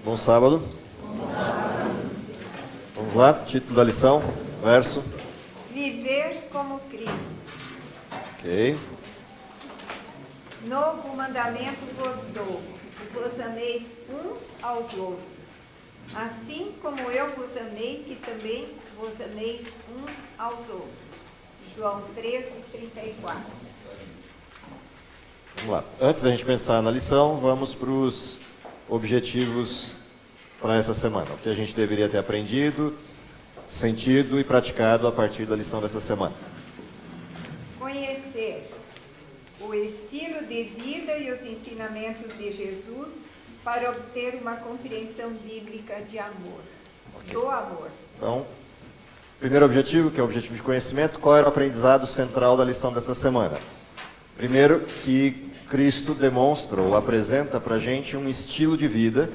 Bom sábado. Vamos lá, título da lição, verso. Viver como Cristo. Ok. Novo mandamento vos dou, que vos ameis uns aos outros. Assim como eu vos amei, que também vos ameis uns aos outros. João 13:34. Vamos lá. Antes da gente pensar na lição, vamos para os objetivos para essa semana. O que a gente deveria ter aprendido, sentido e praticado a partir da lição dessa semana. Conhecer o estilo de vida e os ensinamentos de Jesus para obter uma compreensão bíblica de amor, do amor. Então, primeiro objetivo, que é o objetivo de conhecimento, qual era o aprendizado central da lição dessa semana? Primeiro, que Cristo demonstra ou apresenta para a gente um estilo de vida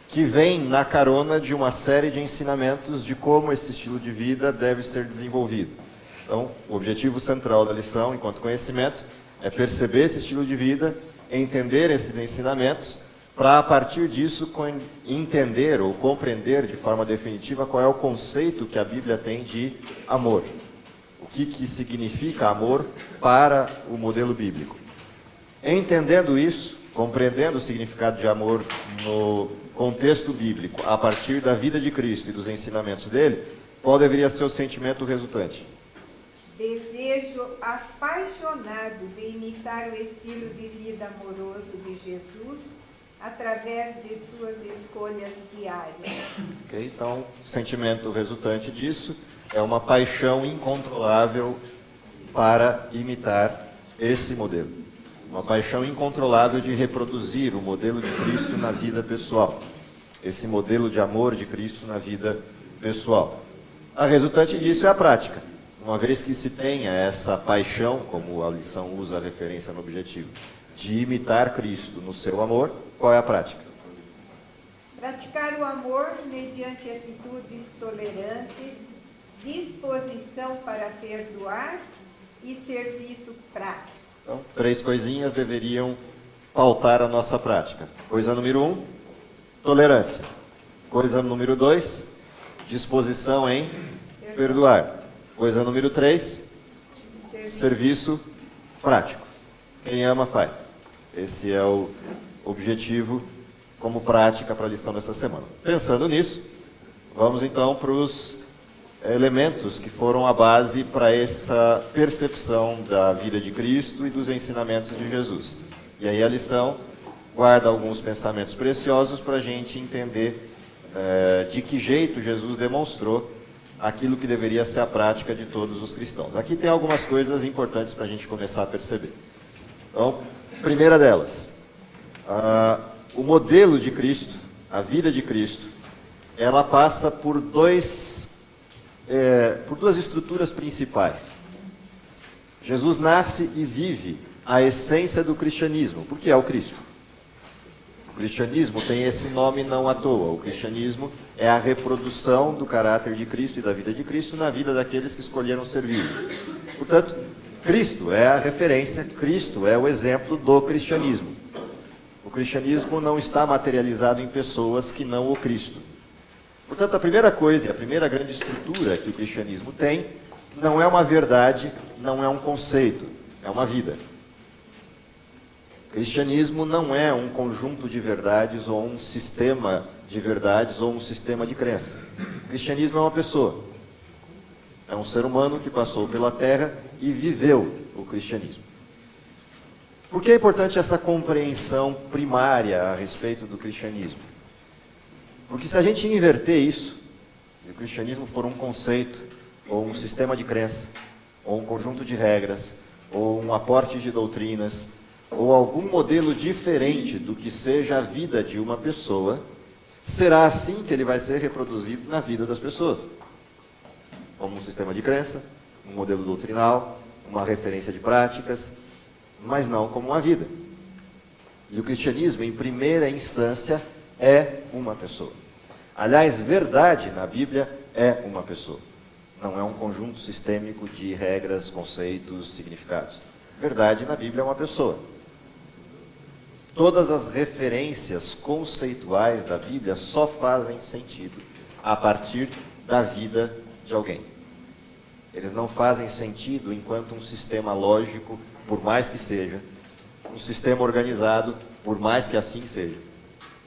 que vem na carona de uma série de ensinamentos de como esse estilo de vida deve ser desenvolvido. Então, o objetivo central da lição, enquanto conhecimento, é perceber esse estilo de vida, entender esses ensinamentos, para a partir disso entender ou compreender de forma definitiva qual é o conceito que a Bíblia tem de amor. O que significa amor para o modelo bíblico. Entendendo isso, compreendendo o significado de amor no contexto bíblico, a partir da vida de Cristo e dos ensinamentos dele, qual deveria ser o sentimento resultante? Desejo apaixonado de imitar o estilo de vida amoroso de Jesus através de suas escolhas diárias. Okay? Então, o sentimento resultante disso é uma paixão incontrolável para imitar esse modelo. Uma paixão incontrolável de reproduzir o modelo de Cristo na vida pessoal. Esse modelo de amor de Cristo na vida pessoal. A resultante disso é a prática. Uma vez que se tenha essa paixão, como a lição usa a referência no objetivo, de imitar Cristo no seu amor, qual é a prática? Praticar o amor mediante atitudes tolerantes, disposição para perdoar e serviço prático. Então, 3 coisinhas deveriam pautar a nossa prática. Coisa número 1, tolerância. Coisa número 2, disposição em perdoar. Coisa número 3, serviço prático. Quem ama, faz. Esse é o objetivo como prática para a lição dessa semana. Pensando nisso, vamos então para os elementos que foram a base para essa percepção da vida de Cristo e dos ensinamentos de Jesus. E aí a lição guarda alguns pensamentos preciosos para a gente entender de que jeito Jesus demonstrou aquilo que deveria ser a prática de todos os cristãos. Aqui tem algumas coisas importantes para a gente começar a perceber. Então, primeira delas, o modelo de Cristo, a vida de Cristo, ela passa por duas estruturas principais. Jesus nasce e vive a essência do cristianismo, porque é o Cristo. O cristianismo tem esse nome não à toa. O cristianismo é a reprodução do caráter de Cristo e da vida de Cristo na vida daqueles que escolheram servir. Portanto, Cristo é a referência, Cristo é o exemplo do cristianismo. O cristianismo não está materializado em pessoas que não o Cristo. Portanto, a primeira coisa, a primeira grande estrutura que o cristianismo tem, não é uma verdade, não é um conceito, é uma vida. O cristianismo não é um conjunto de verdades ou um sistema de verdades ou um sistema de crença. O cristianismo é uma pessoa. É um ser humano que passou pela terra e viveu o cristianismo. Por que é importante essa compreensão primária a respeito do cristianismo? Porque se a gente inverter isso, e o cristianismo for um conceito, ou um sistema de crença, ou um conjunto de regras, ou um aporte de doutrinas, ou algum modelo diferente do que seja a vida de uma pessoa, será assim que ele vai ser reproduzido na vida das pessoas. Como um sistema de crença, um modelo doutrinal, uma referência de práticas, mas não como uma vida. E o cristianismo, em primeira instância, é uma pessoa. Aliás, verdade na Bíblia é uma pessoa. Não é um conjunto sistêmico de regras, conceitos, significados. Verdade na Bíblia é uma pessoa. Todas as referências conceituais da Bíblia só fazem sentido a partir da vida de alguém. Eles não fazem sentido enquanto um sistema lógico, por mais que seja, um sistema organizado, por mais que assim seja.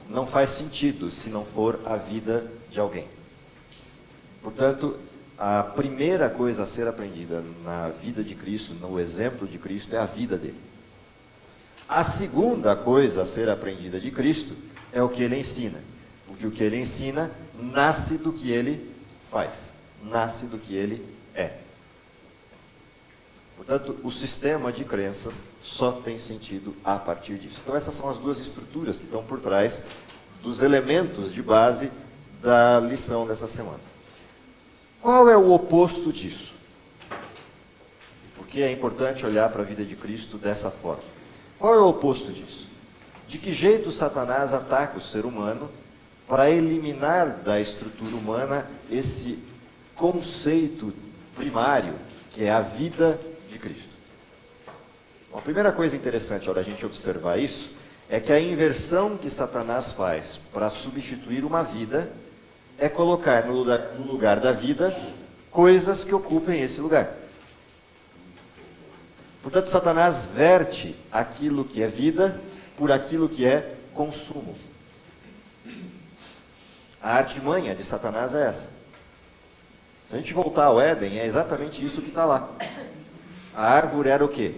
Não faz sentido se não for a vida de alguém. Portanto, a primeira coisa a ser aprendida na vida de Cristo, no exemplo de Cristo, é a vida dele. A segunda coisa a ser aprendida de Cristo é o que ele ensina. Porque o que ele ensina nasce do que ele faz, nasce do que ele é. Portanto, o sistema de crenças só tem sentido a partir disso. Então, essas são as duas estruturas que estão por trás dos elementos de base da lição dessa semana. Qual é o oposto disso? Porque é importante olhar para a vida de Cristo dessa forma. Qual é o oposto disso? De que jeito Satanás ataca o ser humano para eliminar da estrutura humana esse conceito primário, que é a vida de Cristo? Bom, a primeira coisa interessante, a gente observar isso, é que a inversão que Satanás faz para substituir uma vida é colocar no lugar da vida coisas que ocupem esse lugar. Portanto, Satanás verte aquilo que é vida por aquilo que é consumo. A artimanha de Satanás é essa. Se a gente voltar ao Éden, é exatamente isso que está lá. A árvore era o quê?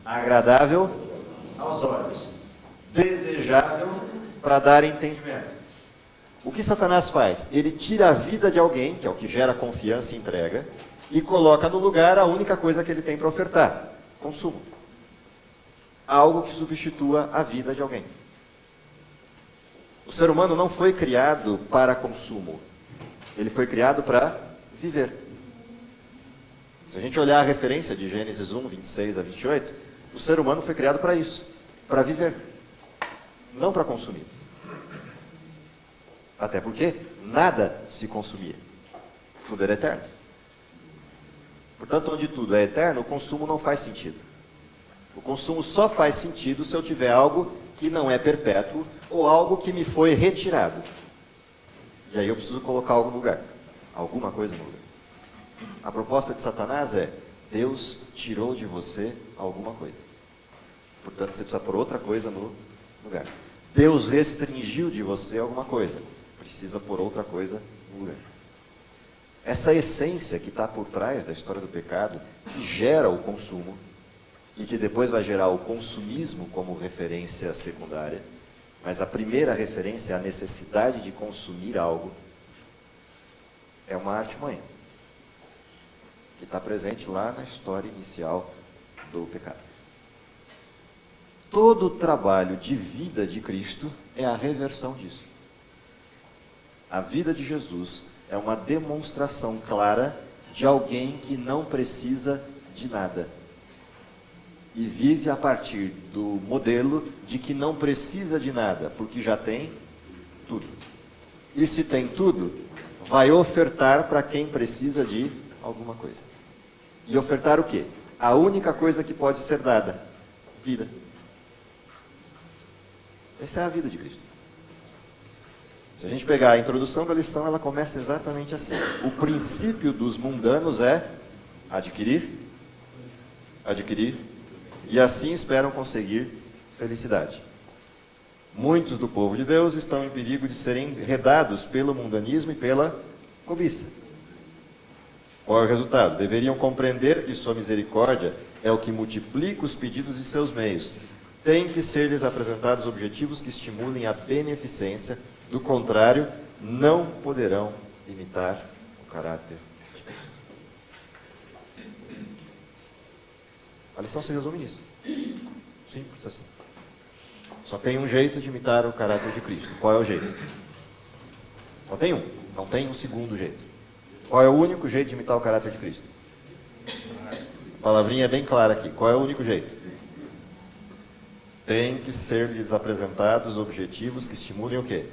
Agradável aos olhos, desejável para dar entendimento. O que Satanás faz? Ele tira a vida de alguém, que é o que gera confiança e entrega, e coloca no lugar a única coisa que ele tem para ofertar: consumo. Algo que substitua a vida de alguém. O ser humano não foi criado para consumo. Ele foi criado para viver. Se a gente olhar a referência de Gênesis 1, 26 a 28, o ser humano foi criado para isso, para viver, não para consumir. Até porque nada se consumia. Tudo era eterno. Portanto, onde tudo é eterno, o consumo não faz sentido. O consumo só faz sentido se eu tiver algo que não é perpétuo ou algo que me foi retirado. E aí eu preciso colocar algo no lugar. Alguma coisa no lugar. A proposta de Satanás é: Deus tirou de você alguma coisa. Portanto, você precisa pôr outra coisa no lugar. Deus restringiu de você alguma coisa. Precisa pôr outra coisa no lugar. Essa essência que está por trás da história do pecado, que gera o consumo, e que depois vai gerar o consumismo como referência secundária, mas a primeira referência, a necessidade de consumir algo, é uma artimanha, que está presente lá na história inicial do pecado. Todo o trabalho de vida de Cristo é a reversão disso. A vida de Jesus é uma demonstração clara de alguém que não precisa de nada. E vive a partir do modelo de que não precisa de nada, porque já tem tudo. E se tem tudo, vai ofertar para quem precisa de alguma coisa. E ofertar o quê? A única coisa que pode ser dada: vida. Essa é a vida de Cristo. Se a gente pegar a introdução da lição, ela começa exatamente assim. O princípio dos mundanos é adquirir, e assim esperam conseguir felicidade. Muitos do povo de Deus estão em perigo de serem enredados pelo mundanismo e pela cobiça. Qual é o resultado? Deveriam compreender que sua misericórdia é o que multiplica os pedidos de seus meios. Tem que ser-lhes apresentados objetivos que estimulem a beneficência. Do contrário, não poderão imitar o caráter de Cristo. A lição se resume nisso. Simples assim. Só tem um jeito de imitar o caráter de Cristo. Qual é o jeito? Só tem um. Não tem um segundo jeito. Qual é o único jeito de imitar o caráter de Cristo? A palavrinha é bem clara aqui. Qual é o único jeito? Tem que ser-lhes apresentados objetivos que estimulem o quê?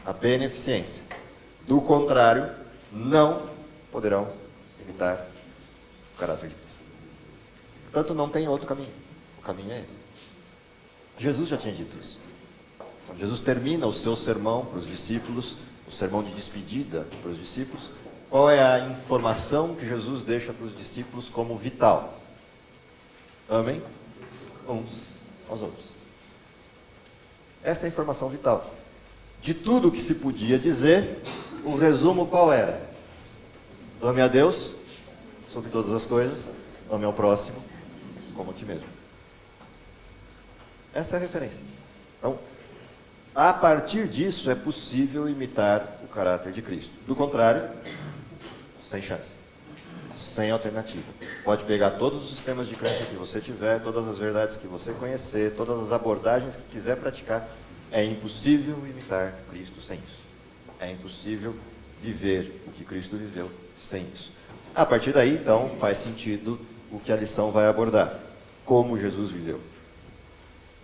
A beneficência. Do contrário, não poderão imitar o caráter de Cristo. Portanto, não tem outro caminho. O caminho é esse. Jesus já tinha dito isso. Então, Jesus termina o seu sermão para os discípulos, o sermão de despedida para os discípulos. Qual é a informação que Jesus deixa para os discípulos como vital? Amem uns aos outros. Essa é a informação vital. De tudo o que se podia dizer, o resumo qual era? Ame a Deus sobre todas as coisas, ame ao próximo como a ti mesmo. Essa é a referência. Então, a partir disso é possível imitar o caráter de Cristo. Do contrário, sem chance, sem alternativa. Pode pegar todos os sistemas de crença que você tiver, todas as verdades que você conhecer, todas as abordagens que quiser praticar, é impossível imitar Cristo sem isso. É impossível viver o que Cristo viveu sem isso. A partir daí, então, faz sentido o que a lição vai abordar. Como Jesus viveu.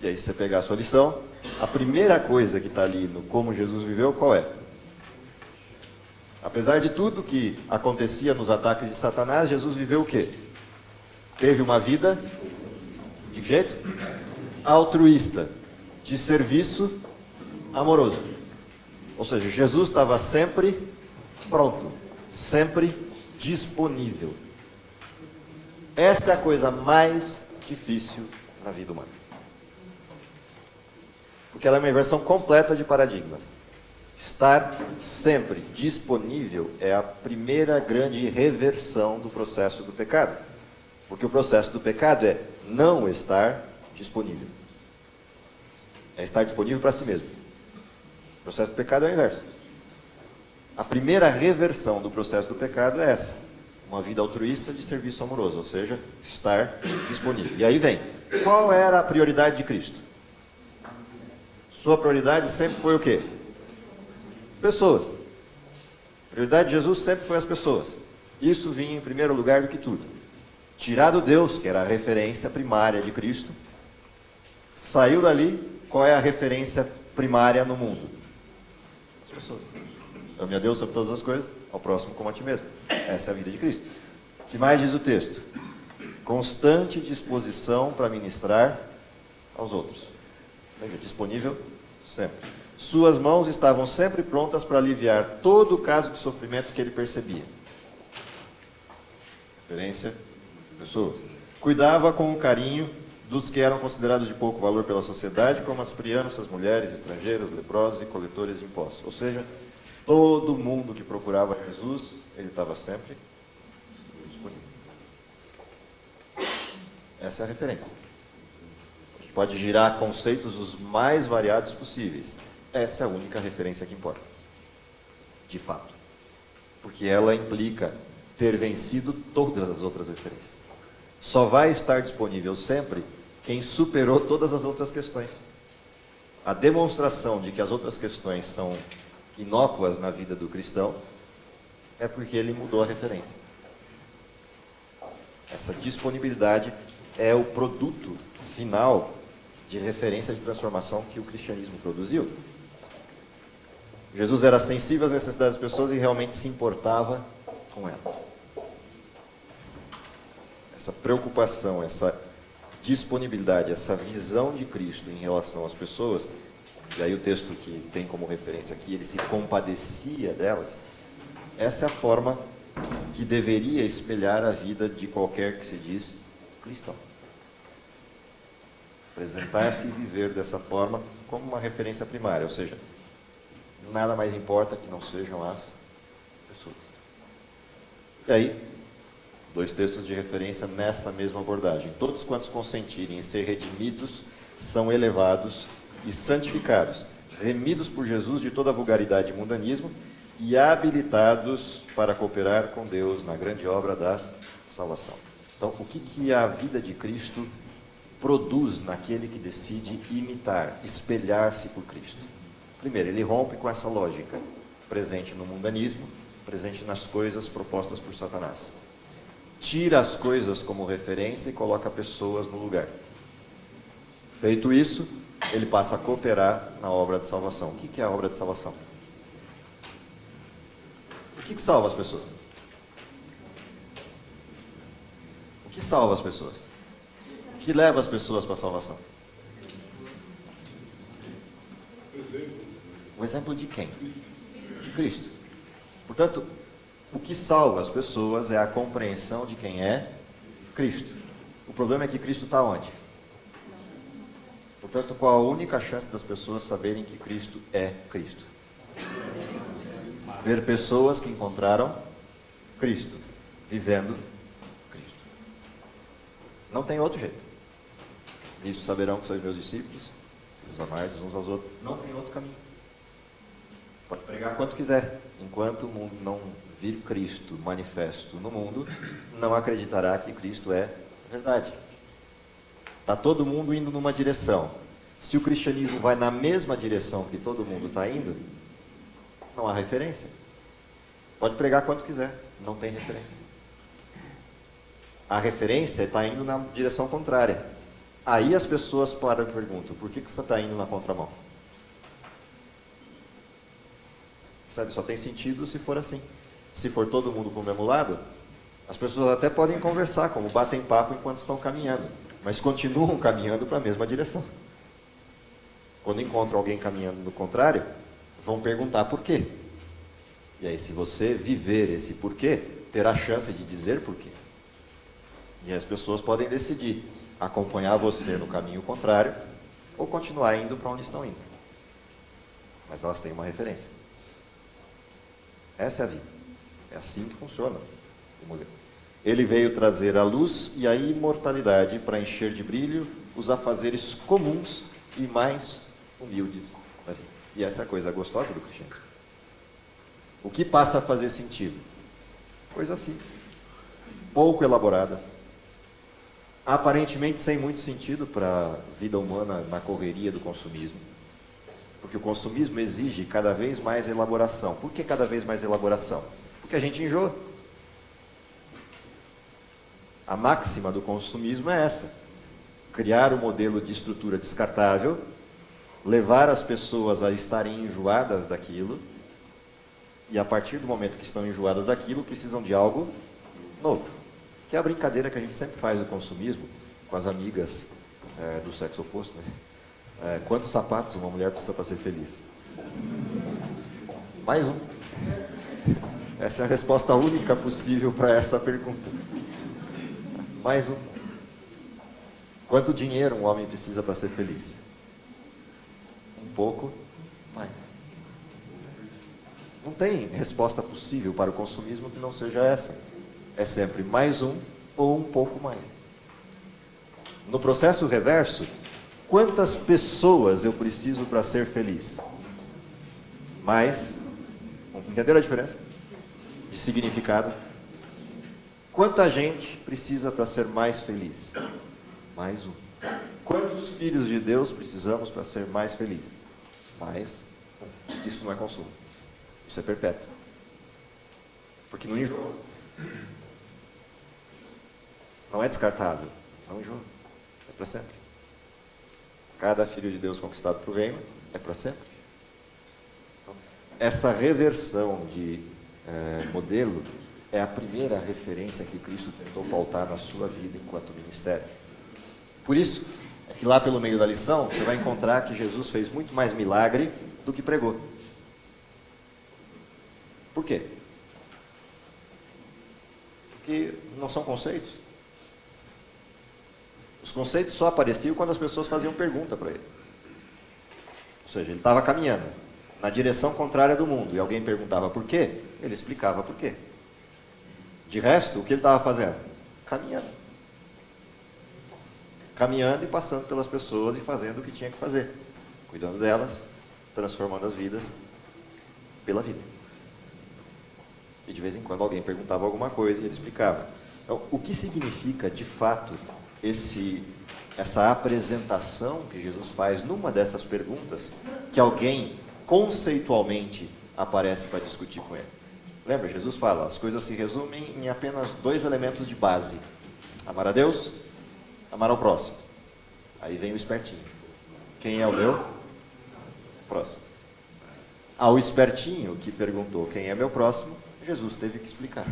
E aí, se você pegar a sua lição, a primeira coisa que está ali no como Jesus viveu, qual é? Apesar de tudo que acontecia nos ataques de Satanás, Jesus viveu o quê? Teve uma vida, de que jeito? Altruísta, de serviço amoroso. Ou seja, Jesus estava sempre pronto, sempre disponível. Essa é a coisa mais difícil na vida humana. Porque ela é uma inversão completa de paradigmas. Estar sempre disponível é a primeira grande reversão do processo do pecado. Porque o processo do pecado é não estar disponível. É estar disponível para si mesmo. O processo do pecado é o inverso. A primeira reversão do processo do pecado é essa. Uma vida altruísta de serviço amoroso, ou seja, estar disponível. E aí vem, qual era a prioridade de Cristo? Sua prioridade sempre foi o quê? Pessoas. A prioridade de Jesus sempre foi as pessoas. Isso vinha em primeiro lugar do que tudo. Tirado Deus, que era a referência primária de Cristo, saiu dali, qual é a referência primária no mundo? As pessoas. Ame a Deus sobre todas as coisas, ao próximo como a ti mesmo. Essa é a vida de Cristo. O que mais diz o texto? Constante disposição para ministrar aos outros. Veja, disponível sempre. Suas mãos estavam sempre prontas para aliviar todo o caso de sofrimento que ele percebia. Referência, pessoas. Cuidava com carinho dos que eram considerados de pouco valor pela sociedade, como as crianças, mulheres, estrangeiros, leprosos e coletores de impostos. Ou seja, todo mundo que procurava Jesus, ele estava sempre disponível. Essa é a referência. A gente pode girar conceitos os mais variados possíveis. Essa é a única referência que importa. De fato. Porque ela implica ter vencido todas as outras referências. Só vai estar disponível sempre quem superou todas as outras questões. A demonstração de que as outras questões são inócuas na vida do cristão é porque ele mudou a referência. Essa disponibilidade é o produto final de referência de transformação que o cristianismo produziu. Jesus era sensível às necessidades das pessoas e realmente se importava com elas. Essa preocupação, essa disponibilidade, essa visão de Cristo em relação às pessoas, e aí o texto que tem como referência aqui, ele se compadecia delas, essa é a forma que deveria espelhar a vida de qualquer que se diz cristão. Apresentar-se e viver dessa forma como uma referência primária, ou seja, nada mais importa que não sejam as pessoas. E aí, dois textos de referência nessa mesma abordagem. Todos quantos consentirem em ser redimidos são elevados e santificados, remidos por Jesus de toda a vulgaridade e mundanismo e habilitados para cooperar com Deus na grande obra da salvação. Então, o que a vida de Cristo produz naquele que decide imitar, espelhar-se por Cristo? Primeiro, ele rompe com essa lógica presente no mundanismo, presente nas coisas propostas por Satanás. Tira as coisas como referência e coloca pessoas no lugar. Feito isso, ele passa a cooperar na obra de salvação. O que é a obra de salvação? O que salva as pessoas? O que salva as pessoas? O que leva as pessoas para a salvação? exemplo de quem? De Cristo. Portanto, o que salva as pessoas é a compreensão de quem é Cristo. O problema é que Cristo está onde? Portanto, qual a única chance das pessoas saberem que Cristo é Cristo? Ver pessoas que encontraram Cristo, vivendo Cristo. Não tem outro jeito. Nisso saberão que sois meus discípulos, se os amardes uns aos outros. Não tem outro caminho. Pode pregar quanto quiser. Enquanto o mundo não vir Cristo manifesto no mundo, não acreditará que Cristo é verdade. Está todo mundo indo numa direção. Se o cristianismo vai na mesma direção que todo mundo está indo, não há referência. Pode pregar quanto quiser, não tem referência. A referência está indo na direção contrária. Aí as pessoas param e perguntam, por que você está indo na contramão? Sabe, só tem sentido se for assim. Se for todo mundo para o mesmo lado, as pessoas até podem conversar, como batem papo enquanto estão caminhando, mas continuam caminhando para a mesma direção. Quando encontram alguém caminhando no contrário, vão perguntar por quê. E aí, se você viver esse porquê, terá chance de dizer porquê. E as pessoas podem decidir acompanhar você no caminho contrário ou continuar indo para onde estão indo. Mas elas têm uma referência. Essa é a vida. É assim que funciona o modelo. Ele veio trazer a luz e a imortalidade para encher de brilho os afazeres comuns e mais humildes da vida. E essa é a coisa gostosa do cristianismo. O que passa a fazer sentido? Coisas simples, pouco elaboradas, aparentemente sem muito sentido para a vida humana na correria do consumismo. Porque o consumismo exige cada vez mais elaboração. Por que cada vez mais elaboração? Porque a gente enjoa. A máxima do consumismo é essa: criar um modelo de estrutura descartável, levar as pessoas a estarem enjoadas daquilo, e a partir do momento que estão enjoadas daquilo, precisam de algo novo. Que é a brincadeira que a gente sempre faz do consumismo com as amigas do sexo oposto, né? Quantos sapatos uma mulher precisa para ser feliz? Mais um. Essa é a resposta única possível para essa pergunta. Mais um. Quanto dinheiro um homem precisa para ser feliz? Um pouco mais. Não tem resposta possível para o consumismo que não seja essa. É sempre mais um ou um pouco mais. No processo reverso, quantas pessoas eu preciso para ser feliz? Mais. Entenderam a diferença? De significado. Quanta gente precisa para ser mais feliz? Mais um. Quantos filhos de Deus precisamos para ser mais feliz? Mais um. Isso não é consumo. Isso é perpétuo. Porque não enjoa. Não é descartável. Não enjoa. É para sempre. Cada filho de Deus conquistado para o reino é para sempre. Então, essa reversão de modelo é a primeira referência que Cristo tentou pautar na sua vida enquanto ministério. Por isso, é que lá pelo meio da lição, você vai encontrar que Jesus fez muito mais milagre do que pregou. Por quê? Porque não são conceitos. Os conceitos só apareciam quando as pessoas faziam pergunta para ele. Ou seja, ele estava caminhando na direção contrária do mundo e alguém perguntava por quê, ele explicava por quê. De resto, o que ele estava fazendo? Caminhando. Caminhando e passando pelas pessoas e fazendo o que tinha que fazer. Cuidando delas, transformando as vidas pela vida. E de vez em quando alguém perguntava alguma coisa e ele explicava. Então, o que significa, de fato, essa apresentação que Jesus faz numa dessas perguntas que alguém conceitualmente aparece para discutir com ele? Lembra, Jesus fala, as coisas se resumem em apenas 2 elementos de base. Amar a Deus, amar ao próximo. Aí vem o espertinho. Quem é o meu? Próximo. Ao espertinho que perguntou quem é meu próximo, Jesus teve que explicar.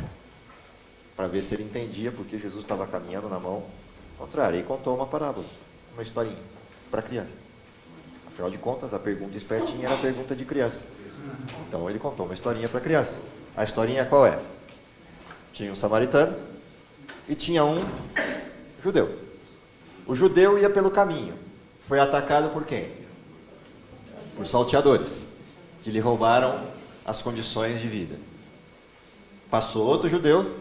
Para ver se ele entendia porque Jesus estava caminhando na mão contrária. E contou uma parábola, uma historinha, para a criança. Afinal de contas, a pergunta espertinha era a pergunta de criança. Então ele contou uma historinha para a criança. A historinha qual é? Tinha um samaritano e tinha um judeu. O judeu ia pelo caminho. Foi atacado por quem? Por salteadores, que lhe roubaram as condições de vida. Passou outro judeu,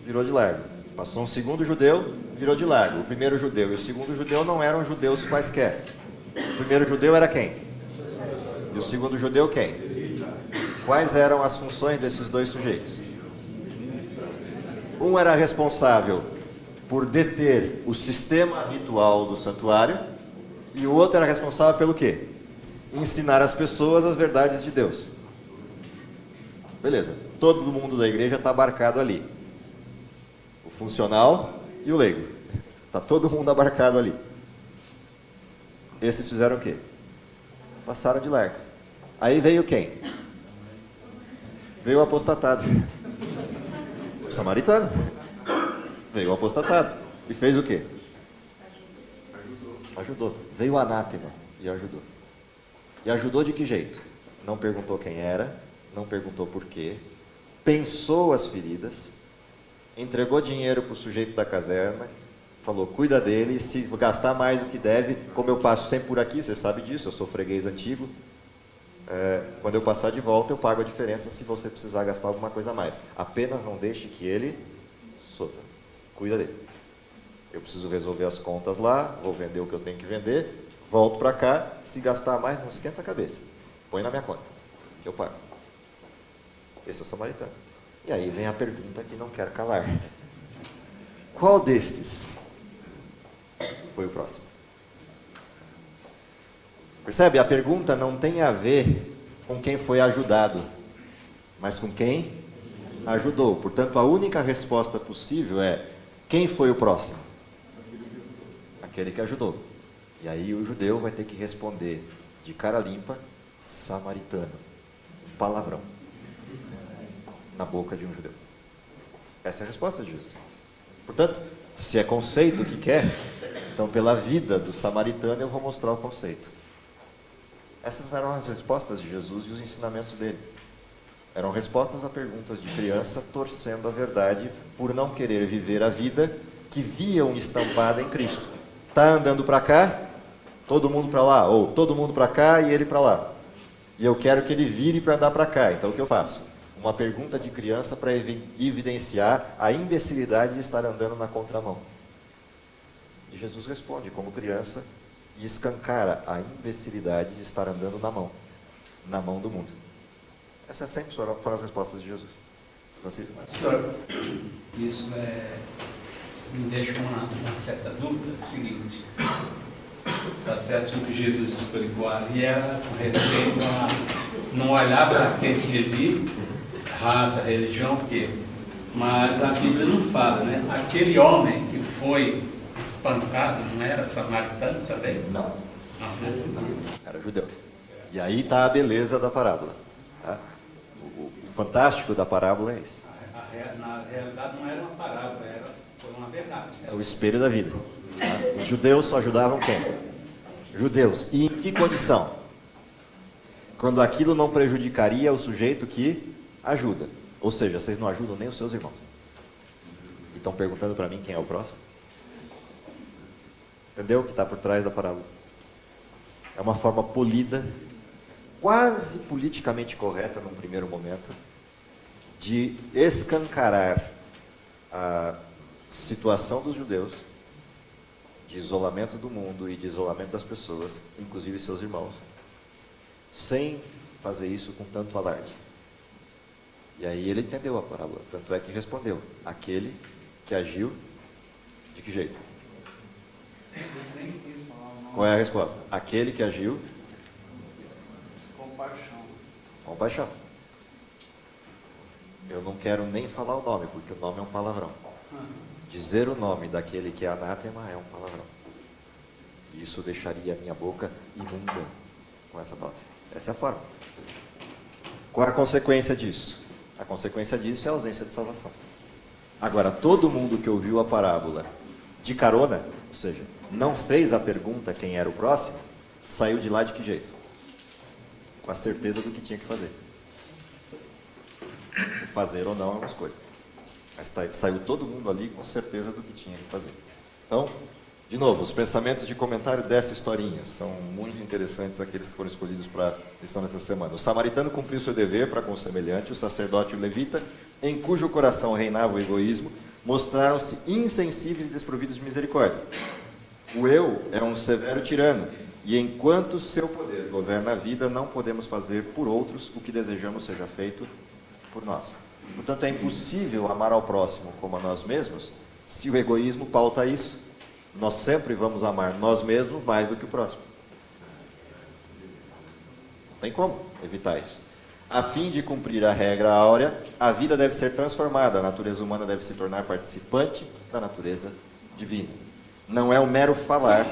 virou de largo. Passou um segundo judeu, virou de largo. O primeiro judeu e o segundo judeu não eram judeus quaisquer. O primeiro judeu era quem? E o segundo judeu quem? Quais eram as funções desses dois sujeitos? Um era responsável por deter o sistema ritual do santuário e o outro era responsável pelo quê? Ensinar as pessoas as verdades de Deus. Beleza, todo mundo da igreja está abarcado ali. O funcional e o leigo. Está todo mundo abarcado ali. Esses fizeram o quê? Passaram de largo. Aí veio quem? Veio o apostatado. O samaritano. Veio o apostatado. E fez o quê? Ajudou. Veio o anátema e ajudou. E ajudou de que jeito? Não perguntou quem era, não perguntou por quê, pensou as feridas, entregou dinheiro para o sujeito da caserna, falou, cuida dele, se gastar mais do que deve, como eu passo sempre por aqui, você sabe disso, eu sou freguês antigo, quando eu passar de volta eu pago a diferença se você precisar gastar alguma coisa a mais. Apenas não deixe que ele sofra, cuida dele. Eu preciso resolver as contas lá, vou vender o que eu tenho que vender, volto para cá, se gastar mais, não esquenta a cabeça, põe na minha conta, que eu pago. Esse é o samaritano. E aí vem a pergunta que não quero calar. Qual destes foi o próximo? Percebe? A pergunta não tem a ver com quem foi ajudado, mas com quem ajudou. Portanto, a única resposta possível é: quem foi o próximo? Aquele que ajudou. E aí o judeu vai ter que responder de cara limpa: samaritano. Um palavrão na boca de um judeu. Essa é a resposta de Jesus. Portanto, se é conceito que quer, então pela vida do samaritano eu vou mostrar o conceito. Essas eram as respostas de Jesus e os ensinamentos dele. Eram respostas a perguntas de criança torcendo a verdade por não querer viver a vida que viam estampada em Cristo. Está andando para cá, todo mundo para lá, ou todo mundo para cá e ele para lá. E eu quero que ele vire para andar para cá, então o que eu faço? Uma pergunta de criança para evidenciar a imbecilidade de estar andando na contramão. E Jesus responde como criança e escancara a imbecilidade de estar andando na mão do mundo. Essas sempre foram as respostas de Jesus. Francisco? Pastor, isso me deixa uma certa dúvida, é o seguinte, está certo o que Jesus explicou ali era com respeito a não olhar para quem se vive, raça, religião, o quê? Mas a Bíblia não fala, né? Aquele homem que foi espancado não era samaritano também? Não. Não. Era judeu. E aí está a beleza da parábola. Tá? O fantástico da parábola é esse. Na realidade não era uma parábola, foi uma verdade. É o espelho da vida. Tá? Os judeus só ajudavam quem? Judeus. E em que condição? Quando aquilo não prejudicaria o sujeito que ajuda. Ou seja, vocês não ajudam nem os seus irmãos. E estão perguntando para mim quem é o próximo? Entendeu o que está por trás da parábola? É uma forma polida, quase politicamente correta num primeiro momento, de escancarar a situação dos judeus, de isolamento do mundo e de isolamento das pessoas, inclusive seus irmãos, sem fazer isso com tanto alarde. E aí ele entendeu a parábola, tanto é que respondeu: aquele que agiu de que jeito? Qual é a resposta? Aquele que agiu com paixão. Eu não quero nem falar o nome, porque o nome é um palavrão. Dizer o nome daquele que é anátema é um palavrão. E isso deixaria a minha boca imunda com essa palavra. Essa é a forma. Qual é a consequência disso? A consequência disso é a ausência de salvação. Agora, todo mundo que ouviu a parábola de carona, ou seja, não fez a pergunta quem era o próximo, saiu de lá de que jeito? Com a certeza do que tinha que fazer. Fazer ou não é uma escolha. Mas saiu todo mundo ali com certeza do que tinha que fazer. Então, de novo, os pensamentos de comentário dessa historinha são muito interessantes, aqueles que foram escolhidos para a lição dessa semana. O samaritano cumpriu seu dever para com o semelhante, o sacerdote e o levita, em cujo coração reinava o egoísmo, mostraram-se insensíveis e desprovidos de misericórdia. O eu é um severo tirano, e enquanto seu poder governa a vida, não podemos fazer por outros o que desejamos seja feito por nós. Portanto, é impossível amar ao próximo como a nós mesmos, se o egoísmo pauta isso. Nós sempre vamos amar nós mesmos mais do que o próximo. Não tem como evitar isso. A fim de cumprir a regra áurea, a vida deve ser transformada, a natureza humana deve se tornar participante da natureza divina. Não é o mero falar,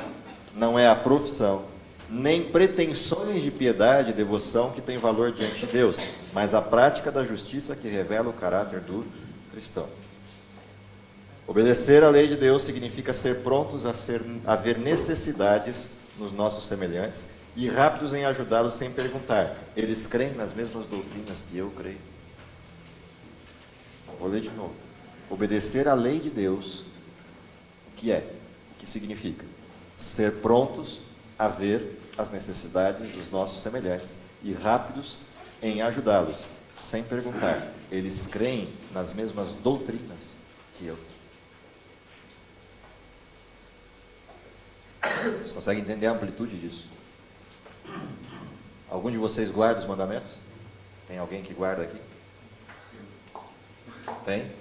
não é a profissão, nem pretensões de piedade e devoção que tem valor diante de Deus, mas a prática da justiça que revela o caráter do cristão. Obedecer à lei de Deus significa ser prontos a ver necessidades nos nossos semelhantes e rápidos em ajudá-los sem perguntar: eles creem nas mesmas doutrinas que eu creio? Vou ler de novo. Obedecer à lei de Deus, o que significa? Ser prontos a ver as necessidades dos nossos semelhantes e rápidos em ajudá-los sem perguntar: eles creem nas mesmas doutrinas que eu? Vocês conseguem entender a amplitude disso? Algum de vocês guarda os mandamentos? Tem alguém que guarda aqui? Tem?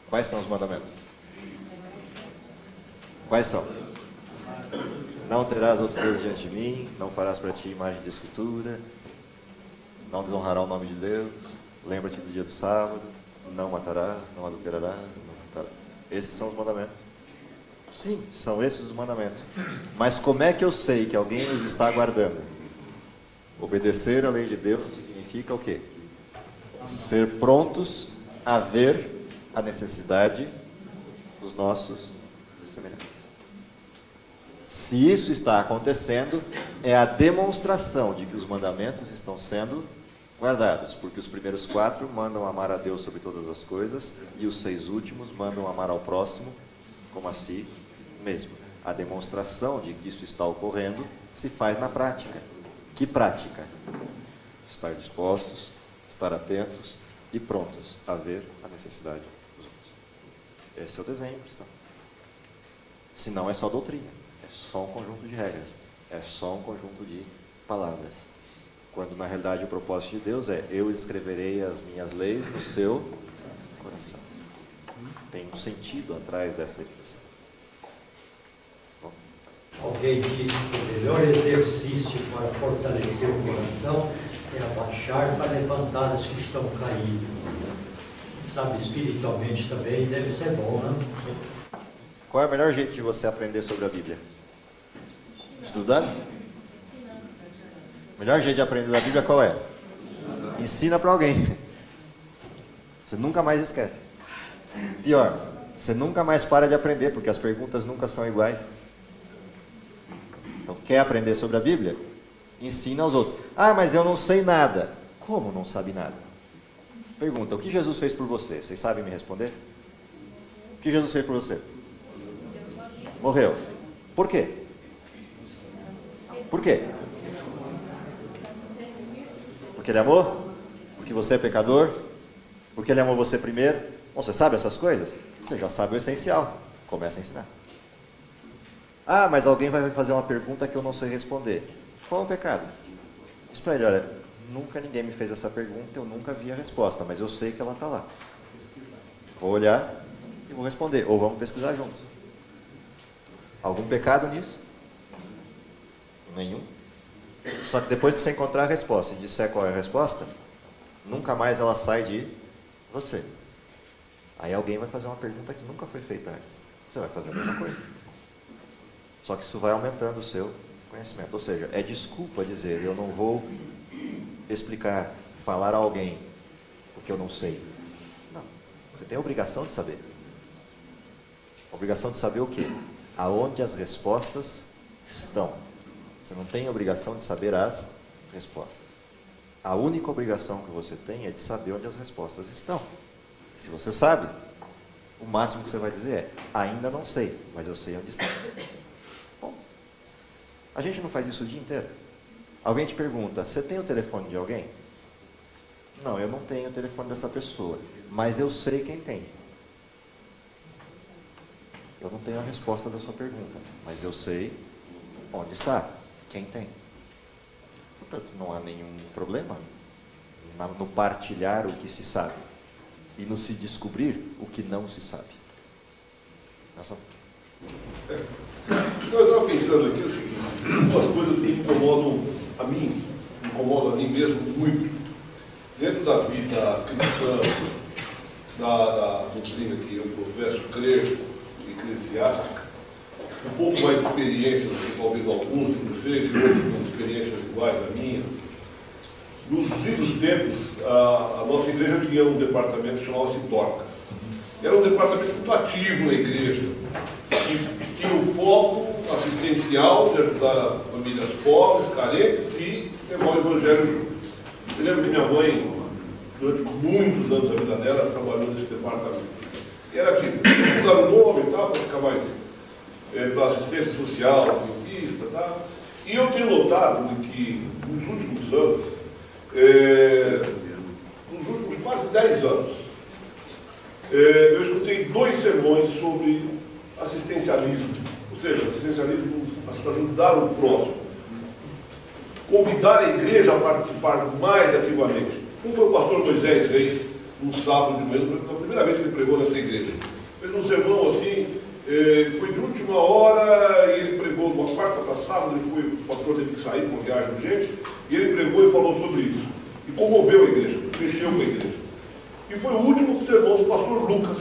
Quais são os mandamentos? Quais são? Não terás outros deuses diante de mim, não farás para ti imagem de escultura, não desonrarás o nome de Deus, lembra-te do dia do sábado, não matarás, não adulterarás, não matarás. Esses são os mandamentos. Sim, são esses os mandamentos. Mas como é que eu sei que alguém os está guardando? Obedecer à lei de Deus significa o quê? Ser prontos a ver a necessidade dos nossos semelhantes. Se isso está acontecendo, é a demonstração de que os mandamentos estão sendo guardados, porque os primeiros 4 mandam amar a Deus sobre todas as coisas, e os 6 últimos mandam amar ao próximo como a si mesmo. A demonstração de que isso está ocorrendo se faz na prática. Que prática? Estar dispostos, estar atentos e prontos a ver a necessidade dos outros. Esse é o desenho cristão. Se não é só doutrina, é só um conjunto de regras, é só um conjunto de palavras. Quando na realidade o propósito de Deus é: eu escreverei as minhas leis no seu coração. Tem um sentido atrás dessa expressão. Bom. Alguém disse que o melhor exercício para fortalecer o coração é abaixar para levantar os que estão caídos. Sabe, espiritualmente também deve ser bom, né? Qual é o melhor jeito de você aprender sobre a Bíblia? Estudando? O melhor jeito de aprender da Bíblia qual é? Ensina para alguém. Você nunca mais esquece. Pior, você nunca mais para de aprender, porque as perguntas nunca são iguais. Então, quer aprender sobre a Bíblia? Ensina aos outros. Ah, mas eu não sei nada. Como não sabe nada? Pergunta: o que Jesus fez por você? Vocês sabem me responder? O que Jesus fez por você? Morreu. Por quê? Por quê? Porque Ele amou? Porque você é pecador? Porque Ele amou você primeiro? Bom, você sabe essas coisas? Você já sabe o essencial. Começa a ensinar. Ah, mas alguém vai fazer uma pergunta que eu não sei responder. Qual é o pecado? Diz para ele: olha, nunca ninguém me fez essa pergunta, eu nunca vi a resposta, mas eu sei que ela está lá. Vou olhar e vou responder. Ou vamos pesquisar juntos. Algum pecado nisso? Nenhum. Só que depois que você encontrar a resposta e disser qual é a resposta, nunca mais ela sai de você. Aí alguém vai fazer uma pergunta que nunca foi feita antes. Você vai fazer a mesma coisa. Só que isso vai aumentando o seu conhecimento. Ou seja, é desculpa dizer: eu não vou explicar, falar a alguém o que eu não sei. Não. Você tem a obrigação de saber. A obrigação de saber o quê? aonde as respostas estão. Você não tem a obrigação de saber as respostas. A única obrigação que você tem é de saber onde as respostas estão. Se você sabe, o máximo que você vai dizer é: ainda não sei, mas eu sei onde está. Bom, a gente não faz isso o dia inteiro. Alguém te pergunta: você tem o telefone de alguém? Não, eu não tenho o telefone dessa pessoa, mas eu sei quem tem. Eu não tenho a resposta da sua pergunta, mas eu sei onde está, quem tem. Portanto, não há nenhum problema no partilhar o que se sabe e no se descobrir o que não se sabe. Nossa. Eu estava pensando aqui o seguinte: duas coisas que me incomodam a mim mesmo muito, dentro da vida cristã, da doutrina que eu professo crer, eclesiástica, um pouco mais de experiência do que talvez alguns de vocês, e outros com experiências iguais à minha. Nos idos tempos, a nossa igreja tinha um departamento que chamava-se Dorcas. Era um departamento muito ativo na igreja, que tinha um foco assistencial de ajudar famílias pobres, carentes e levar o evangelho junto. Eu lembro que minha mãe, durante muitos anos da vida dela, trabalhou nesse departamento. E era tipo, mudar o nome e tal, para ficar mais para assistência social, dentista e tal. E eu tenho notado que nos últimos anos, nos últimos quase 10 anos, eu escutei 2 sermões sobre assistencialismo, ou seja, assistencialismo para ajudar o próximo, convidar a igreja a participar mais ativamente. Um foi o pastor Moisés Reis, um sábado de manhã, a primeira vez que ele pregou nessa igreja. Fez um sermão assim, foi de última hora, e ele pregou uma quarta para sábado, o pastor teve que sair com uma viagem urgente, e ele pregou e falou sobre isso. E comoveu a igreja, mexeu com a igreja. E foi o último sermão do pastor Lucas,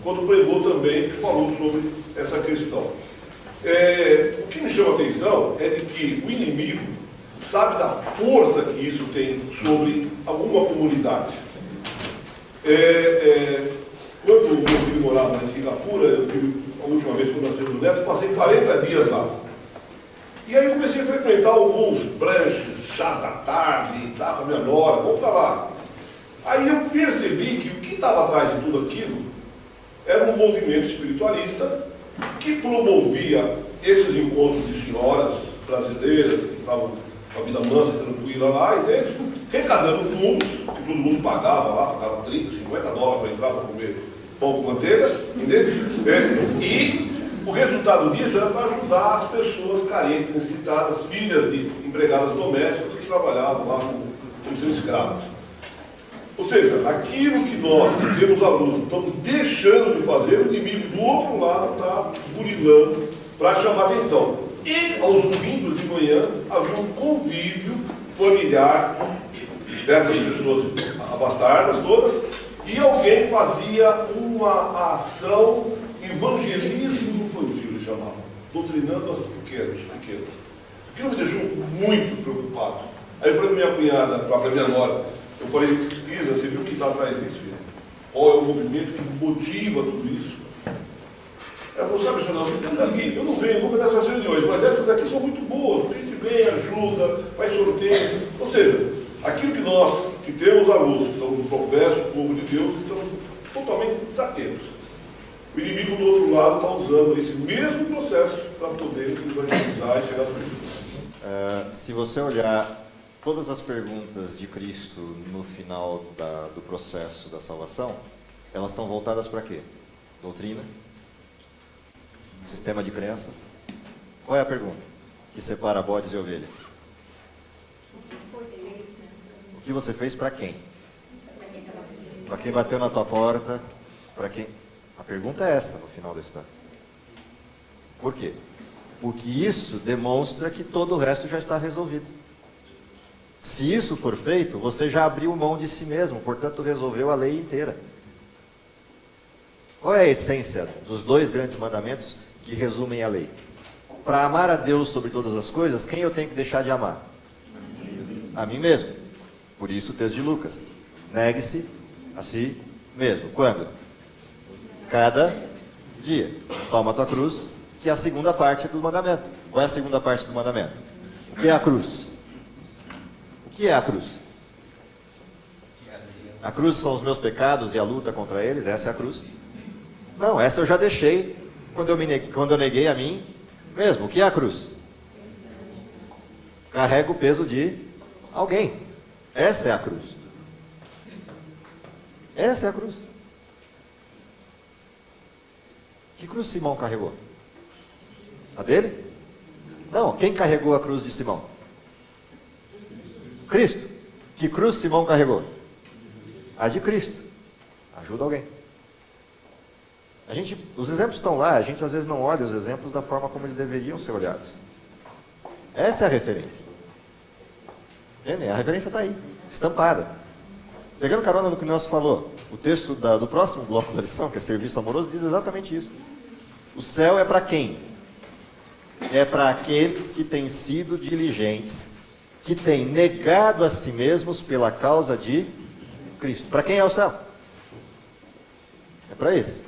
quando pregou também, que falou sobre essa questão. O que me chama a atenção é de que o inimigo sabe da força que isso tem sobre alguma comunidade. Quando meu filho morava em Singapura, eu tive, a última vez que eu nasci no Neto, passei 40 dias lá. E aí eu comecei a frequentar alguns branches, chás da tarde, e tal, com a minha nora, vamos para lá. Aí eu percebi que o que estava atrás de tudo aquilo era um movimento espiritualista que promovia esses encontros de senhoras brasileiras que estavam com a vida mansa e tranquila lá, entende? Arrecadando fundos, que todo mundo pagava lá, pagava 30, 50 dólares para entrar para comer pão com manteiga, entende? E o resultado disso era para ajudar as pessoas carentes, necessitadas, filhas de empregadas domésticas que trabalhavam lá como sendo escravas. Ou seja, aquilo que nós, que temos alunos, estamos deixando de fazer, o inimigo do outro lado está burilando para chamar atenção. E aos domingos de manhã havia um convívio familiar dessas pessoas abastardas todas, e alguém fazia uma ação evangelismo infantil, ele chamava, doutrinando os pequenos. Aquilo me deixou muito preocupado. Aí eu falei para minha cunhada, para minha nora, eu falei: Isa, você viu o que está atrás disso, filho? Qual é o movimento que motiva tudo isso? Ela falou: sabe, senhor, você tem aqui, eu não venho nunca dessas reuniões, mas essas aqui são muito boas, a gente vem, ajuda, faz sorteio. Ou seja, aquilo que nós, que temos a luz, que somos professos, o povo de Deus, estamos totalmente desatentos. O inimigo do outro lado está usando esse mesmo processo para poder evangelizar e chegar às pessoas. Se você olhar todas as perguntas de Cristo no final do processo da salvação, elas estão voltadas para quê? Doutrina? Sistema de crenças? Qual é a pergunta que separa bodes e ovelhas? O que você fez para quem? Para quem bateu na tua porta? Para quem? A pergunta é essa no final da história. Por quê? Porque isso demonstra que todo o resto já está resolvido. Se isso for feito, você já abriu mão de si mesmo, portanto resolveu a lei inteira. Qual é a essência dos 2 grandes mandamentos que resumem a lei? Para amar a Deus sobre todas as coisas, quem eu tenho que deixar de amar? A mim mesmo. Por isso o texto de Lucas: negue-se a si mesmo. Quando? Cada dia. Toma a tua cruz que é a segunda parte do mandamento. Qual é a segunda parte do mandamento? O que é a cruz? O que é a cruz? A cruz são os meus pecados e a luta contra eles? Essa é a cruz? Não, essa eu já deixei quando eu neguei a mim mesmo. O que é a cruz? Carrega o peso de alguém. Essa é a cruz. Essa é a cruz. Que cruz Simão carregou? A dele? Não, quem carregou a cruz de Simão? Cristo. Que cruz Simão carregou? A de Cristo. Ajuda alguém. Os exemplos estão lá, a gente às vezes não olha os exemplos da forma como eles deveriam ser olhados. Essa é a referência. Entendem? A referência está aí, estampada. Pegando carona no que o Nelson falou, o texto do próximo bloco da lição, que é serviço amoroso, diz exatamente isso. O céu é para quem? É para aqueles que têm sido diligentes, que têm negado a si mesmos pela causa de Cristo. Para quem é o céu? É para esses.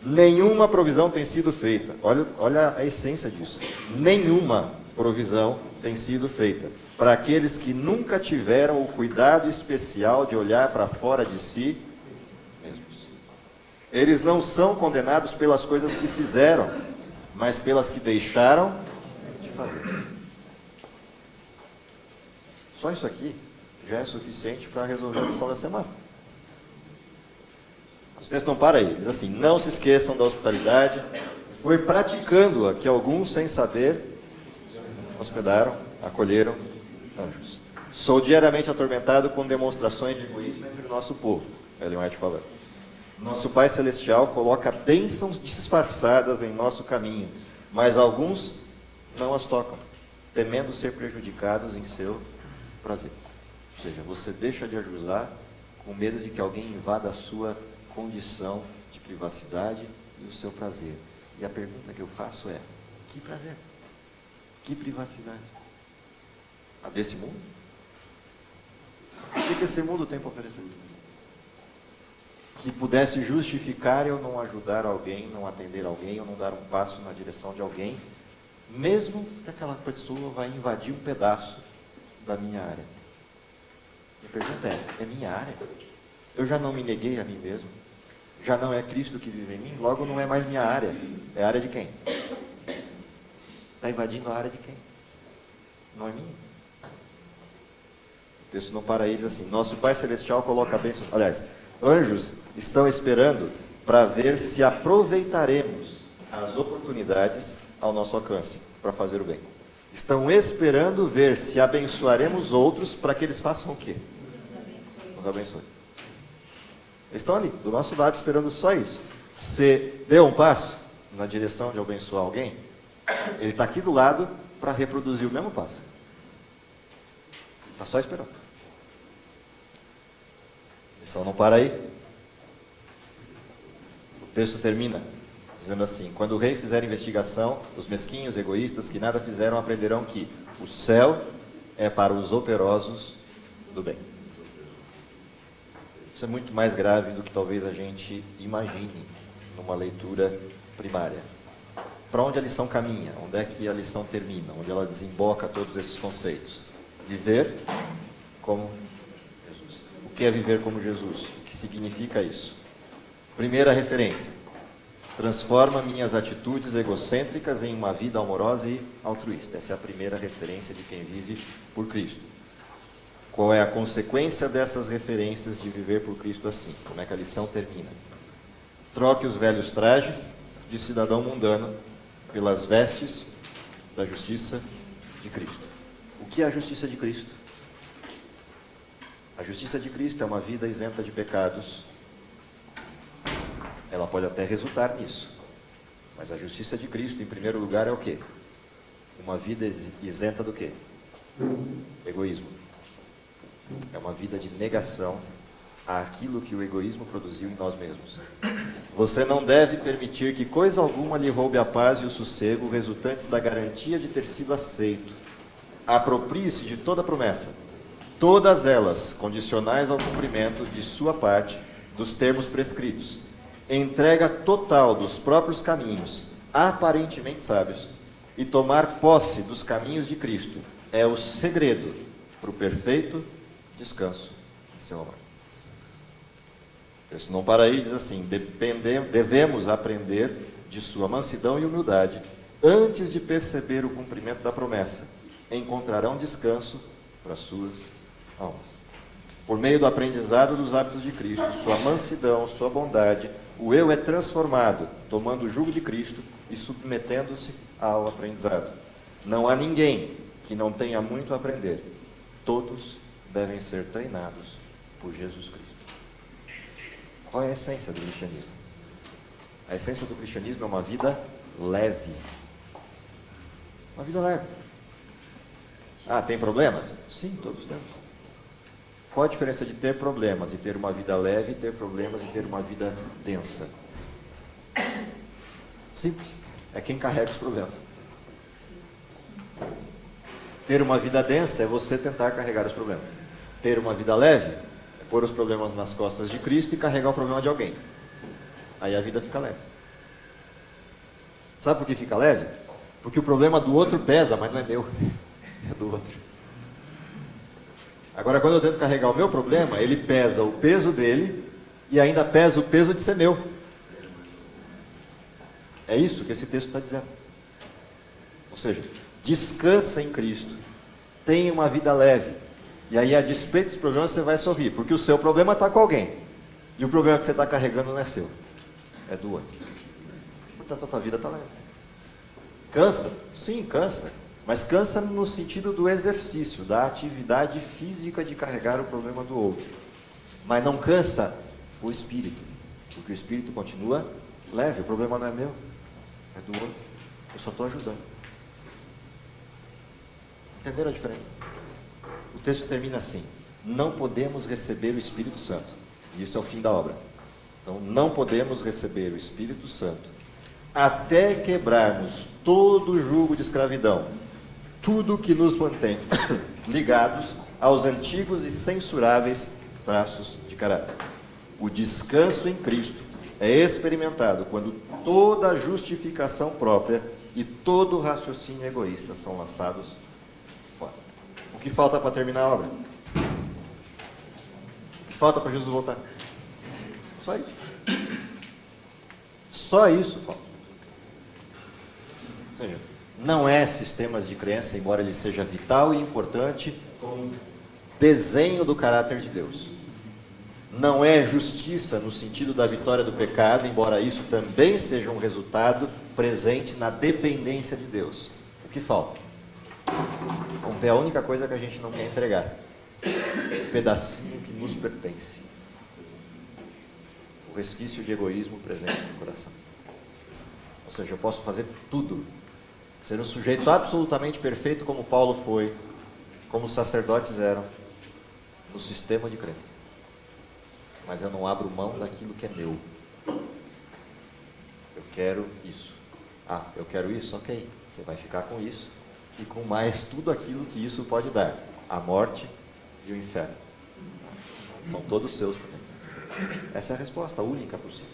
Nenhuma provisão tem sido feita. Olha a essência disso. Nenhuma provisão tem sido feita para aqueles que nunca tiveram o cuidado especial de olhar para fora de si mesmos. Eles não são condenados pelas coisas que fizeram, mas pelas que deixaram de fazer. Só isso aqui já é suficiente para resolver a lição da semana. O texto não para aí, diz assim: não se esqueçam da hospitalidade, foi praticando-a que alguns, sem saber, hospedaram, acolheram anjos. Sou diariamente atormentado com demonstrações de egoísmo entre o nosso povo, Ellen White falando. Nosso Pai Celestial coloca bênçãos disfarçadas em nosso caminho, mas alguns não as tocam, temendo ser prejudicados em seu prazer. Ou seja, você deixa de ajudar com medo de que alguém invada a sua condição de privacidade e o seu prazer. E a pergunta que eu faço é: que prazer? Que privacidade? A desse mundo? O que esse mundo tem para oferecer? Que pudesse justificar eu não ajudar alguém, não atender alguém, ou não dar um passo na direção de alguém, mesmo que aquela pessoa vai invadir um pedaço da minha área. Minha pergunta é minha área? Eu já não me neguei a mim mesmo? Já não é Cristo que vive em mim? Logo não é mais minha área. É a área de quem? Está invadindo a área de quem? Não é minha. O texto não para aí, diz assim: nosso Pai Celestial coloca bênçãos. Aliás, anjos estão esperando para ver se aproveitaremos as oportunidades ao nosso alcance para fazer o bem. Estão esperando ver se abençoaremos outros para que eles façam o quê? Nos abençoe. Eles estão ali, do nosso lado, esperando só isso. Você deu um passo na direção de abençoar alguém, ele está aqui do lado para reproduzir o mesmo passo. Está só esperando. A lição não para aí. O texto termina dizendo assim: quando o rei fizer investigação, os mesquinhos, egoístas, que nada fizeram, aprenderão que o céu é para os operosos do bem. Isso é muito mais grave do que talvez a gente imagine numa leitura primária. Para onde a lição caminha? Onde é que a lição termina? Onde ela desemboca todos esses conceitos? Viver como Jesus. O que é viver como Jesus? O que significa isso? Primeira referência: transforma minhas atitudes egocêntricas em uma vida amorosa e altruísta. Essa é a primeira referência de quem vive por Cristo. Qual é a consequência dessas referências de viver por Cristo assim? Como é que a lição termina? Troque os velhos trajes de cidadão mundano pelas vestes da justiça de Cristo. O que é a justiça de Cristo? A justiça de Cristo é uma vida isenta de pecados. Ela pode até resultar nisso. Mas a justiça de Cristo, em primeiro lugar, é o quê? Uma vida isenta do quê? Egoísmo. É uma vida de negação àquilo que o egoísmo produziu em nós mesmos. Você não deve permitir que coisa alguma lhe roube a paz e o sossego resultantes da garantia de ter sido aceito. Aproprie-se de toda promessa, todas elas condicionais ao cumprimento de sua parte dos termos prescritos. Entrega total dos próprios caminhos, aparentemente sábios, e tomar posse dos caminhos de Cristo é o segredo para o perfeito descanso de seu amor. O texto não para aí e diz assim: devemos aprender de sua mansidão e humildade, antes de perceber o cumprimento da promessa, encontrarão descanso para suas almas. Por meio do aprendizado dos hábitos de Cristo, sua mansidão, sua bondade, o eu é transformado, tomando o jugo de Cristo e submetendo-se ao aprendizado. Não há ninguém que não tenha muito a aprender. Todos devem ser treinados por Jesus Cristo. Qual é a essência do cristianismo? A essência do cristianismo é uma vida leve. Uma vida leve. Ah, tem problemas? Sim, todos temos. Qual a diferença de ter problemas e ter uma vida leve, e ter problemas e ter uma vida densa? Simples. É quem carrega os problemas. Ter uma vida densa é você tentar carregar os problemas. Ter uma vida leve é pôr os problemas nas costas de Cristo e carregar o problema de alguém. Aí a vida fica leve. Sabe por que fica leve? Porque o problema do outro pesa, mas não é meu. É do outro. Agora, quando eu tento carregar o meu problema, ele pesa o peso dele e ainda pesa o peso de ser meu. É isso que esse texto está dizendo. Ou seja, descansa em Cristo. Tenha uma vida leve. E aí, a despeito dos problemas, você vai sorrir. Porque o seu problema está com alguém. E o problema que você está carregando não é seu. É do outro. Portanto, a tua vida está leve. Cansa? Sim, cansa. Mas cansa no sentido do exercício, da atividade física de carregar o problema do outro. Mas não cansa o espírito. Porque o espírito continua leve. O problema não é meu. É do outro. Eu só estou ajudando. Entenderam a diferença? O texto termina assim: não podemos receber o Espírito Santo. E isso é o fim da obra. Então, não podemos receber o Espírito Santo até quebrarmos todo o jugo de escravidão, tudo que nos mantém ligados aos antigos e censuráveis traços de caráter. O descanso em Cristo é experimentado quando toda a justificação própria e todo o raciocínio egoísta são lançados fora. O que falta para terminar a obra? O que falta para Jesus voltar? Só isso. Só isso falta. Ou seja, não é sistemas de crença, embora ele seja vital e importante como desenho do caráter de Deus. Não é justiça no sentido da vitória do pecado, embora isso também seja um resultado presente na dependência de Deus. O que falta? É a única coisa que a gente não quer entregar. Um pedacinho que nos pertence. O resquício de egoísmo presente no coração. Ou seja, eu posso fazer tudo. Ser um sujeito absolutamente perfeito como Paulo foi, como os sacerdotes eram, no sistema de crença. Mas eu não abro mão daquilo que é meu. Eu quero isso. Ah, eu quero isso? Ok. Você vai ficar com isso e com mais tudo aquilo que isso pode dar. A morte e o inferno. São todos seus também. Essa é a resposta, a única possível.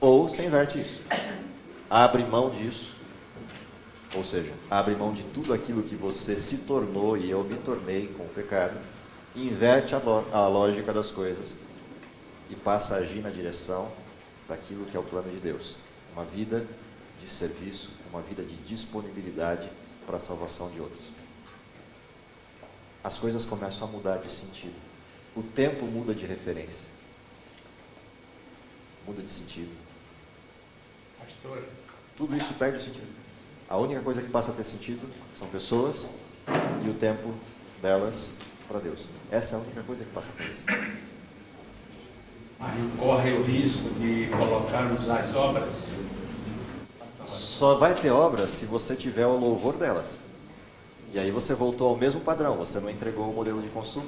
Ou você inverte isso. Abre mão disso. Ou seja, abre mão de tudo aquilo que você se tornou e eu me tornei com o pecado. Inverte a lógica das coisas e passa a agir na direção daquilo que é o plano de Deus. Uma vida de serviço, uma vida de disponibilidade para a salvação de outros. As coisas começam a mudar de sentido. O tempo muda de referência. Muda de sentido. Pastor, Tudo isso perde o sentido. A única coisa que passa a ter sentido são pessoas e o tempo delas para Deus. Essa é a única coisa que passa a ter sentido. mas não corre o risco de colocarmos as obras? Só vai ter obras se você tiver o louvor delas. E aí você voltou ao mesmo padrão, você não entregou o modelo de consumo.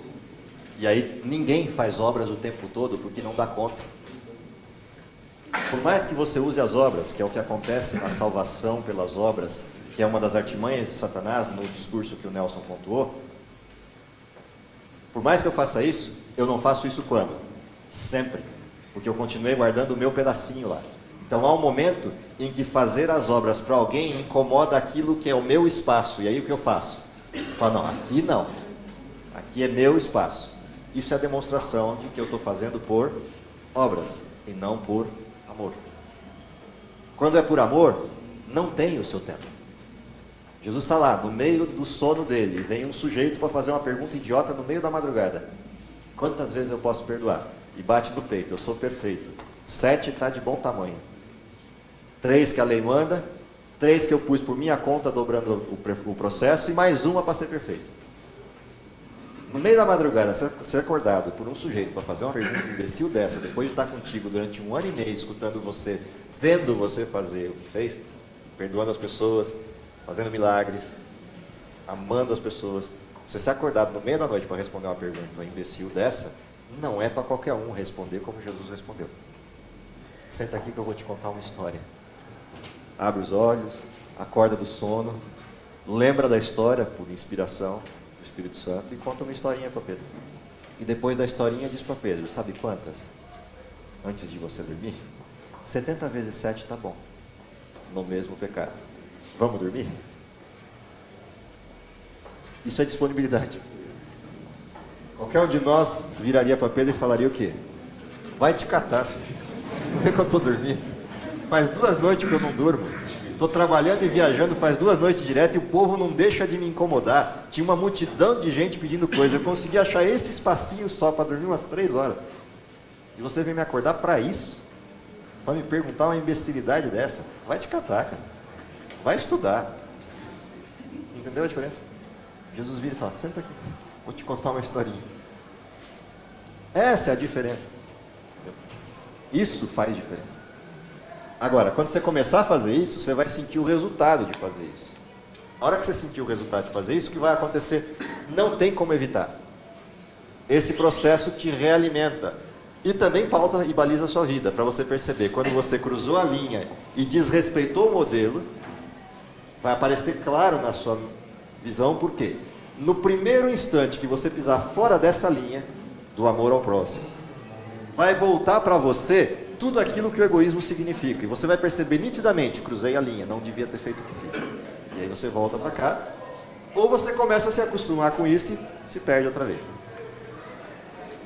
E aí ninguém faz obras o tempo todo porque não dá conta. Por mais que você use as obras, que é o que acontece na salvação pelas obras, que é uma das artimanhas de Satanás no discurso que o Nelson pontuou, por mais que eu faça isso, eu não faço isso quando? Sempre. Porque eu continuei guardando o meu pedacinho lá. Então há um momento em que fazer as obras para alguém incomoda aquilo que é o meu espaço. E aí o que eu faço? Eu falo, não, aqui não. Aqui é meu espaço. Isso é a demonstração de que eu estou fazendo por obras e não por amor. Quando é por amor, não tem o seu tempo. Jesus está lá, no meio do sono dele, e vem um sujeito para fazer uma pergunta idiota no meio da madrugada. Quantas vezes eu posso perdoar? E bate no peito, eu sou perfeito. 7 está de bom tamanho. 3 que a lei manda, 3 que eu pus por minha conta dobrando o processo e mais uma para ser perfeito. No meio da madrugada, ser acordado por um sujeito para fazer uma pergunta imbecil dessa, depois de estar contigo durante 1 ano e meio, escutando você, vendo você fazer o que fez, perdoando as pessoas, fazendo milagres, amando as pessoas, você ser acordado no meio da noite para responder uma pergunta imbecil dessa, não é para qualquer um responder como Jesus respondeu. Senta aqui que eu vou te contar uma história. Abre os olhos, acorda do sono, lembra da história por inspiração do Espírito Santo e conta uma historinha para Pedro. E depois da historinha diz para Pedro, sabe quantas? Antes de você dormir? 70 vezes 7 está bom, no mesmo pecado. Vamos dormir? Isso é disponibilidade. Qualquer um de nós viraria para Pedro e falaria o quê? Vai te catar, filho. Não vê que eu estou dormindo? Faz 2 noites que eu não durmo. Estou trabalhando e viajando faz 2 noites direto e o povo não deixa de me incomodar. Tinha uma multidão de gente pedindo coisa. Eu consegui achar esse espacinho só para dormir umas 3 horas. E você vem me acordar para isso? Para me perguntar uma imbecilidade dessa? Vai te catar, cara. Vai estudar. Entendeu a diferença? Jesus vira e fala, senta aqui, vou te contar uma historinha. Essa é a diferença. Isso faz diferença. Agora, quando você começar a fazer isso, você vai sentir o resultado de fazer isso. A hora que você sentir o resultado de fazer isso, o que vai acontecer? Não tem como evitar. Esse processo te realimenta. E também pauta e baliza a sua vida, para você perceber, quando você cruzou a linha e desrespeitou o modelo, vai aparecer claro na sua visão, por quê? No primeiro instante que você pisar fora dessa linha, do amor ao próximo, vai voltar para você tudo aquilo que o egoísmo significa. E você vai perceber nitidamente, cruzei a linha, não devia ter feito o que fiz. E aí você volta para cá, ou você começa a se acostumar com isso e se perde outra vez.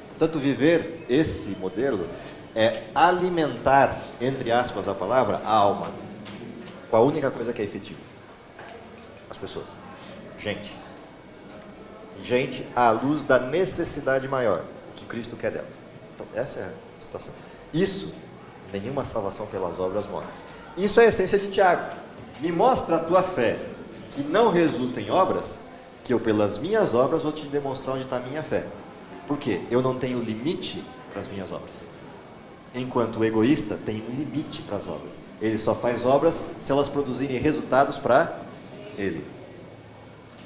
Portanto, viver esse modelo é alimentar, entre aspas a palavra, a alma. Com a única coisa que é efetiva. As pessoas. Gente. Gente à luz da necessidade maior que Cristo quer delas. Então, essa é a situação. Isso, nenhuma salvação pelas obras mostra. Isso é a essência de Tiago. Me mostra a tua fé, que não resulta em obras, que eu pelas minhas obras vou te demonstrar onde está a minha fé. Por quê? Eu não tenho limite para as minhas obras. Enquanto o egoísta tem um limite para as obras. Ele só faz obras se elas produzirem resultados para ele.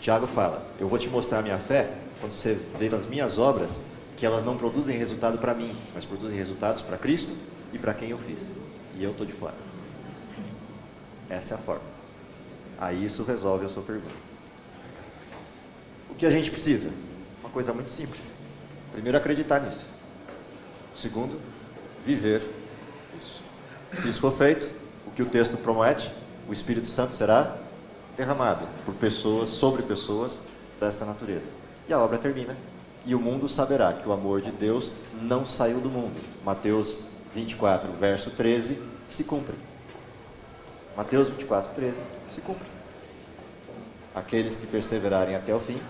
Tiago fala, eu vou te mostrar a minha fé quando você ver as minhas obras, que elas não produzem resultado para mim, mas produzem resultados para Cristo e para quem eu fiz. E eu estou de fora. Essa é a forma. Aí isso resolve a sua pergunta. O que a gente precisa? Uma coisa muito simples. Primeiro, acreditar nisso. Segundo, viver isso. Se isso for feito, o que o texto promete, o Espírito Santo será derramado por pessoas, sobre pessoas dessa natureza. E a obra termina. E o mundo saberá que o amor de Deus não saiu do mundo. Mateus 24, verso 13, se cumpre. Mateus 24, 13, se cumpre. Aqueles que perseverarem até o fim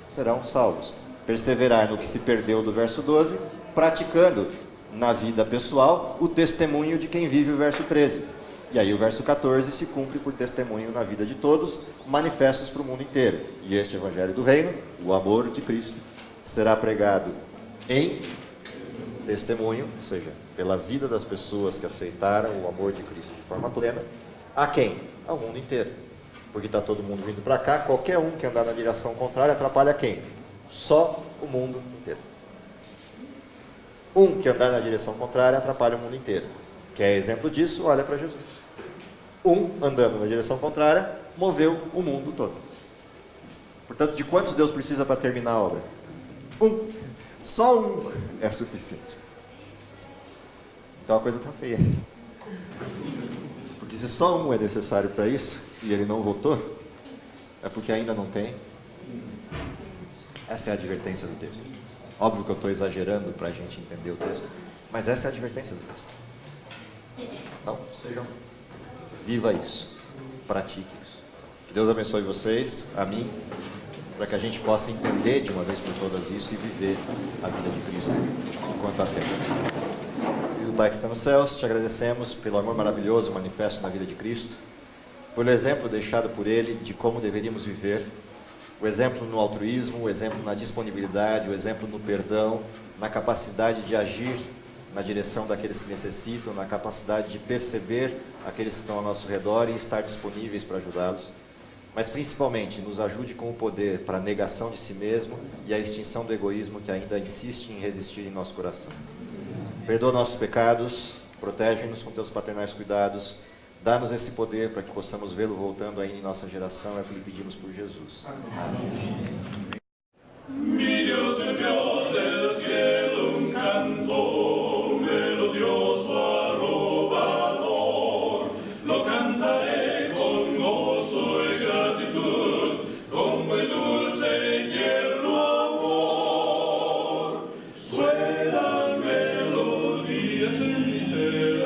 serão salvos. Perseverar no que se perdeu do verso 12, praticando na vida pessoal o testemunho de quem vive o verso 13. E aí o verso 14 se cumpre por testemunho na vida de todos, manifestos para o mundo inteiro. E este evangelho do reino, o amor de Cristo, será pregado em testemunho, ou seja, pela vida das pessoas que aceitaram o amor de Cristo de forma plena. A quem? Ao mundo inteiro. Porque está todo mundo vindo para cá, qualquer um que andar na direção contrária atrapalha quem? Só o mundo inteiro. Um que andar na direção contrária atrapalha o mundo inteiro. Quer exemplo disso? Olha para Jesus. Um andando na direção contrária moveu o mundo todo. Portanto, de quantos Deus precisa para terminar a obra? Um. Só um é suficiente. Então a coisa está feia. que se só um é necessário para isso, e ele não votou, é porque ainda não tem. Essa é a advertência do texto. Óbvio que eu estou exagerando para a gente entender o texto, mas essa é a advertência do texto. Então, viva isso, pratique isso. Que Deus abençoe vocês, a mim, para que a gente possa entender de uma vez por todas isso e viver a vida de Cristo enquanto há tempo. Querido Pai que está nos céus, te agradecemos pelo amor maravilhoso manifesto na vida de Cristo, pelo exemplo deixado por Ele de como deveríamos viver, o exemplo no altruísmo, o exemplo na disponibilidade, o exemplo no perdão, na capacidade de agir na direção daqueles que necessitam, na capacidade de perceber aqueles que estão ao nosso redor e estar disponíveis para ajudá-los. Mas principalmente nos ajude com o poder para a negação de si mesmo e a extinção do egoísmo que ainda insiste em resistir em nosso coração. Perdoa nossos pecados, protege-nos com teus paternais cuidados, dá-nos esse poder para que possamos vê-lo voltando ainda em nossa geração, é o que lhe pedimos por Jesus. Amém. Mi Dios envió del cielo un canto melodioso arrobador, lo cantaré con gozo y gratitud, con muy dulce y tierno amor. Suenan melodías en mi ser,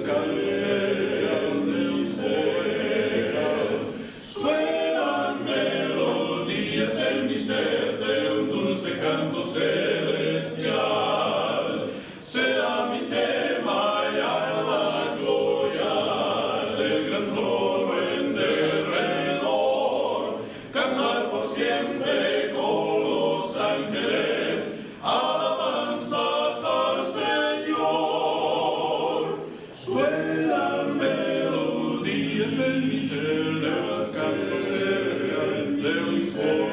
canción de mi ser. Suenan melodías en mi ser de un dulce canto celestial. Sea mi tema ya la gloria del gran trono en derredor. Cantar por siempre con los ángeles alabanzas al Señor. Suenan melodías en mi ser del canto celestial de mi ser.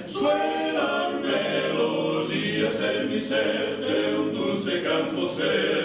Suenan melodías en mi ser de un dulce canto celestial.